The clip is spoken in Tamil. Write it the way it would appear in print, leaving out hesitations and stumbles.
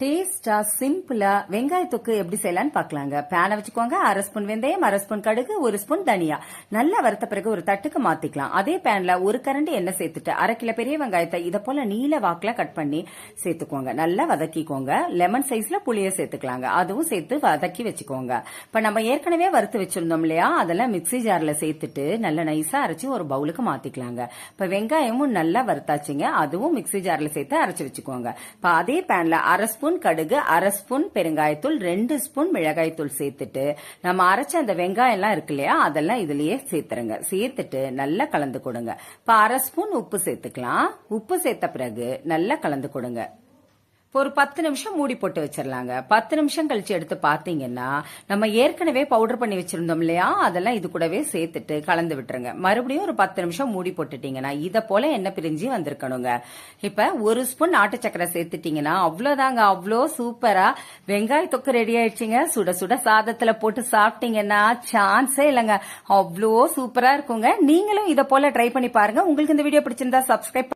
டேஸ்டா சிம்பிளா வெங்காய தொக்கு எப்படி செய்யலாம்னு பாக்கலாங்க. பேனை வச்சுக்கோங்க. 1/2 ஸ்பூன் வெந்தயம், 1/2 ஸ்பூன் கடுகு, 1 ஸ்பூன் தனியா நல்லா வறுத்த பிறகு ஒரு தட்டுக்கு மாத்திக்கலாம். அதே பேன்ல ஒரு கரண்டி எண்ணெய் சேர்த்துட்டு 1/2 கிலோ பெரிய வெங்காயத்தை இத போல நீல வாக்குல கட் பண்ணி சேர்த்துக்கோங்க. நல்லா வதக்கிக்கோங்க. லெமன் சைஸ்ல புளிய சேர்த்துக்கலாங்க. அதுவும் சேர்த்து வதக்கி வச்சுக்கோங்க. இப்ப நம்ம ஏற்கனவே வறுத்து வச்சிருந்தோம் இல்லையா, அதெல்லாம் மிக்ஸி ஜார்ல சேர்த்துட்டு நல்லா நைஸா அரைச்சி ஒரு பவுலுக்கு மாத்திக்கலாங்க. இப்ப வெங்காயமும் நல்லா வறுத்தாச்சுங்க. அதுவும் மிக்ஸி ஜார்ல சேர்த்து அரைச்சு வச்சுக்கோங்க. இப்ப அதே பேன்ல 1/2 ஸ்பூன் கடுகு, 1/2 ஸ்பூன் பெருங்காயத்தூள், 2 ஸ்பூன் மிளகாய்த்தூள் சேர்த்துட்டு நம்ம அரைச்ச அந்த வெங்காயம் எல்லாம் இருக்கு இல்லையா, அதெல்லாம் இதுலயே சேர்த்துருங்க. சேர்த்துட்டு நல்லா கலந்து கொடுங்க. இப்ப 1/2 ஸ்பூன் உப்பு சேர்த்துக்கலாம். உப்பு சேர்த்த பிறகு நல்லா கலந்து கொடுங்க. ஒரு 10 நிமிஷம் மூடி போட்டு வச்சிடலாங்க. 10 நிமிஷம் கழிச்சு எடுத்து பாத்தீங்கன்னா நம்ம ஏற்கனவே பவுடர் பண்ணி வச்சிருந்தோம் இல்லையா, அதெல்லாம் இது கூடவே சேர்த்துட்டு கலந்து விட்டுருங்க. மறுபடியும் ஒரு 10 நிமிஷம் மூடி போட்டுட்டீங்கன்னா இத போல எண்ணெய் பிரிஞ்சு வந்திருக்கணுங்க. இப்ப 1 ஸ்பூன் நாட்டு சக்கரை சேர்த்துட்டீங்கன்னா அவ்வளவுதாங்க. அவ்வளோ சூப்பரா வெங்காய தொக்கு ரெடி ஆயிடுச்சுங்க. சுட சுட சாதத்துல போட்டு சாப்பிட்டீங்கன்னா சான்ஸே இல்லைங்க. அவ்வளோ சூப்பரா இருக்குங்க. நீங்களும் இத போல ட்ரை பண்ணி பாருங்க. உங்களுக்கு இந்த வீடியோ பிடிச்சிருந்தா சப்ஸ்கிரைப்